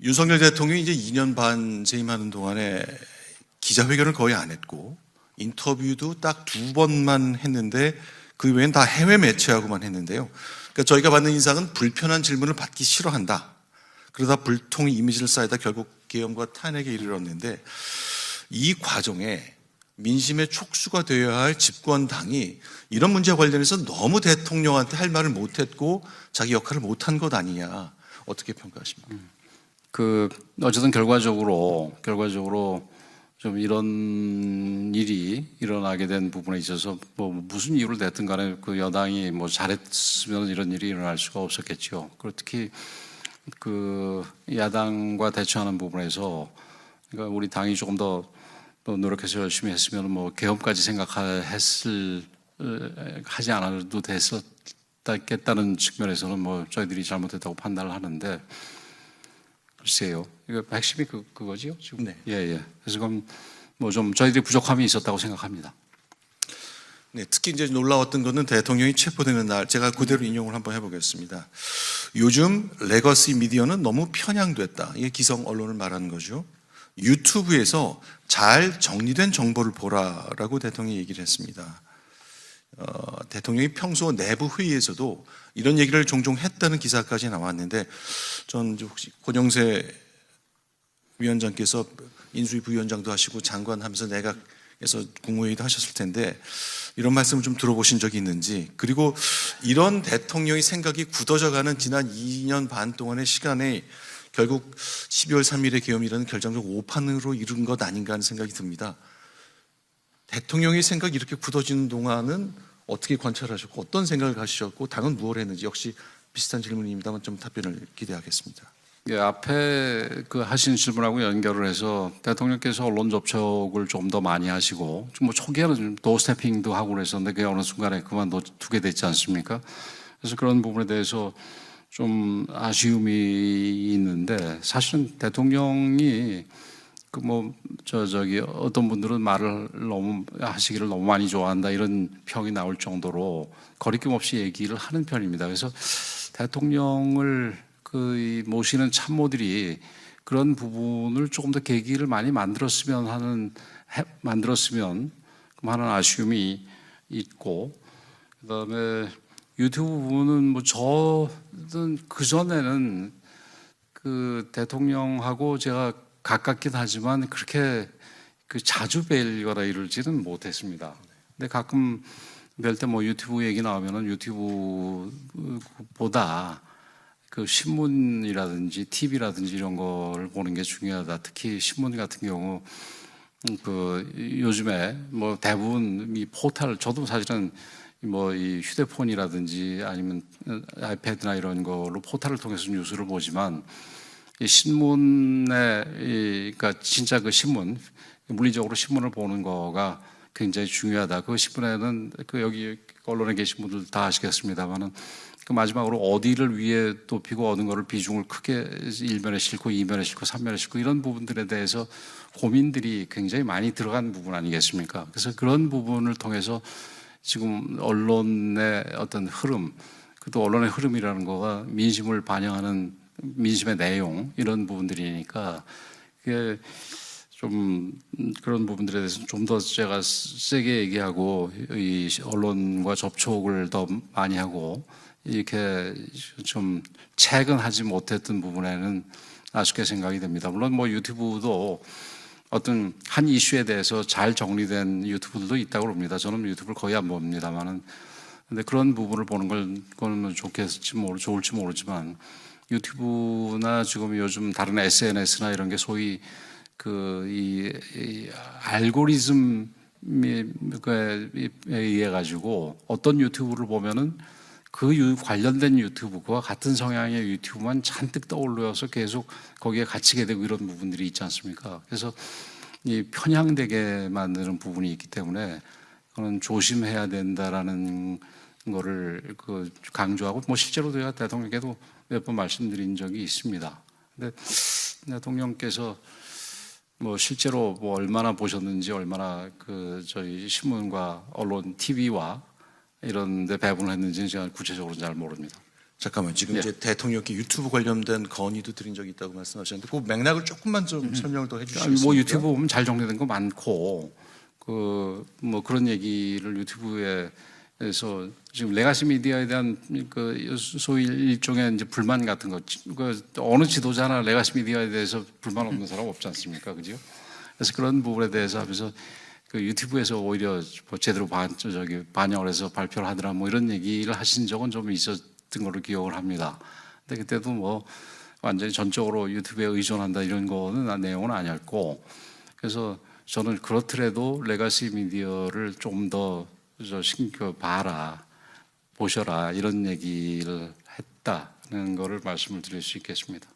윤석열 대통령이 이제 2년 반 재임하는 동안에 기자회견을 거의 안 했고 인터뷰도 딱 2번만 했는데 그 외엔 다 해외 매체하고만 했는데요. 그러니까 저희가 받는 인상은 불편한 질문을 받기 싫어한다. 그러다 불통의 이미지를 쌓이다 결국 계엄과 탄핵에 이르렀는데 이 과정에 민심의 촉수가 되어야 할 집권당이 이런 문제와 관련해서 너무 대통령한테 할 말을 못했고 자기 역할을 못한 것 아니냐. 어떻게 평가하십니까? 어쨌든 결과적으로 좀 이런 일이 일어나게 된 부분에 있어서 뭐 무슨 이유를 냈든 간에 그 여당이 뭐 잘했으면 이런 일이 일어날 수가 없었겠죠. 그리고 특히 그 야당과 대처하는 부분에서 그러니까 우리 당이 조금 더 노력해서 열심히 했으면 뭐 계엄까지 하지 않아도 됐었겠다는 측면에서는 뭐 저희들이 잘못했다고 판단을 하는데 글쎄요. 이거 핵심이 그거지요? 지금? 네. 예. 그래서 그럼 뭐 좀 저희들이 부족함이 있었다고 생각합니다. 네, 특히 이제 놀라웠던 것은 대통령이 체포되는 날, 제가 그대로 인용을 한번 해보겠습니다. 요즘 레거시 미디어는 너무 편향됐다. 이게 기성 언론을 말하는 거죠. 유튜브에서 잘 정리된 정보를 보라라고 대통령이 얘기를 했습니다. 대통령이 평소 내부 회의에서도 이런 얘기를 종종 했다는 기사까지 나왔는데 전 혹시 권영세 위원장께서 인수위 부위원장도 하시고 장관 하면서 내각에서 국무회의도 하셨을 텐데 이런 말씀을 좀 들어보신 적이 있는지, 그리고 이런 대통령의 생각이 굳어져가는 지난 2년 반 동안의 시간에 결국 12월 3일에 계엄이라는 결정적 오판으로 이룬 것 아닌가 하는 생각이 듭니다. 대통령의 생각이 이렇게 굳어지는 동안은 어떻게 관찰하셨고 어떤 생각을 가지셨고 당은 무엇을 했는지 역시 비슷한 질문입니다만 좀 답변을 기대하겠습니다. 예, 앞에 하신 질문하고 연결을 해서 대통령께서 언론 접촉을 좀 더 많이 하시고 뭐 초기에는 좀 도어스태핑도 하고 그랬었는데 그게 어느 순간에 그만두게 됐지 않습니까? 그래서 그런 부분에 대해서 좀 아쉬움이 있는데 사실은 대통령이 어떤 분들은 말을 너무 하시기를 너무 많이 좋아한다 이런 평이 나올 정도로 거리낌 없이 얘기를 하는 편입니다. 그래서 대통령을 모시는 참모들이 그런 부분을 조금 더 계기를 많이 만들었으면 하는 아쉬움이 있고, 그다음에 유튜브 부분은 저는 그전에는 대통령하고 제가 가깝긴 하지만 그렇게 자주 뵐거나 이러지는 못했습니다. 근데 가끔 뵐 때 유튜브 얘기 나오면은 유튜브보다 신문이라든지 TV라든지 이런 걸 보는 게 중요하다. 특히 신문 같은 경우 요즘에 대부분 이 포털, 저도 사실은 이 휴대폰이라든지 아니면 아이패드나 이런 걸로 포털을 통해서 뉴스를 보지만 이 신문에 그러니까 진짜 신문, 물리적으로 신문을 보는 거가 굉장히 중요하다. 신문에는 여기 언론에 계신 분들 다 아시겠습니다만은 마지막으로 어디를 위에 높이고 어느 거를 비중을 크게 1면에 싣고 2면에 싣고 3면에 싣고 이런 부분들에 대해서 고민들이 굉장히 많이 들어간 부분 아니겠습니까? 그래서 그런 부분을 통해서 지금 언론의 어떤 흐름, 또 언론의 흐름이라는 거가 민심을 반영하는 민심의 내용 이런 부분들이니까 그게 좀 그런 부분들에 대해서 좀 더 제가 세게 얘기하고 이 언론과 접촉을 더 많이 하고 이렇게 좀 체근하지 못했던 부분에는 아쉽게 생각이 됩니다. 물론 유튜브도 어떤 한 이슈에 대해서 잘 정리된 유튜브들도 있다고 합니다. 저는 유튜브를 거의 안 봅니다만은, 근데 그런 부분을 보는 건 좋을지 모르지만 유튜브나 지금 요즘 다른 SNS나 이런 게 소위 이 알고리즘에 의해 가지고 어떤 유튜브를 보면은 관련된 유튜브와 같은 성향의 유튜브만 잔뜩 떠올려서 계속 거기에 갇히게 되고 이런 부분들이 있지 않습니까? 그래서 이 편향되게 만드는 부분이 있기 때문에 그건 조심해야 된다라는 거를 강조하고 실제로 제가 대통령께도 몇 번 말씀드린 적이 있습니다. 근데 대통령께서 실제로 얼마나 보셨는지, 얼마나 저희 신문과 언론, TV와 이런 데 배분을 했는지는 제가 구체적으로 잘 모릅니다. 잠깐만 지금 예. 이제 대통령께 유튜브 관련된 건의도 드린 적이 있다고 말씀하셨는데 그 맥락을 조금만 좀 설명을 더 해주시겠습니까? 뭐 유튜브 보면 잘 정리된 거 많고 그 뭐 그런 얘기를 유튜브에서 지금 레가시 미디어에 대한 그 소위 일종의 이제 불만 같은 거, 그 어느 지도자나 레가시 미디어에 대해서 불만 없는 사람 없지 않습니까, 그죠? 그래서 그런 부분에 대해서 하면서 그 유튜브에서 오히려 뭐 제대로 반영을 해서 발표를 하더라 뭐 이런 얘기를 하신 적은 좀 있었던 걸로 기억을 합니다. 근데 그때도 뭐 완전히 전적으로 유튜브에 의존한다 이런 거는 내용은 아니었고, 그래서 저는 그렇더라도 레가시 미디어를 좀 더 봐라, 보셔라 이런 얘기를 했다는 거를 말씀을 드릴 수 있겠습니다.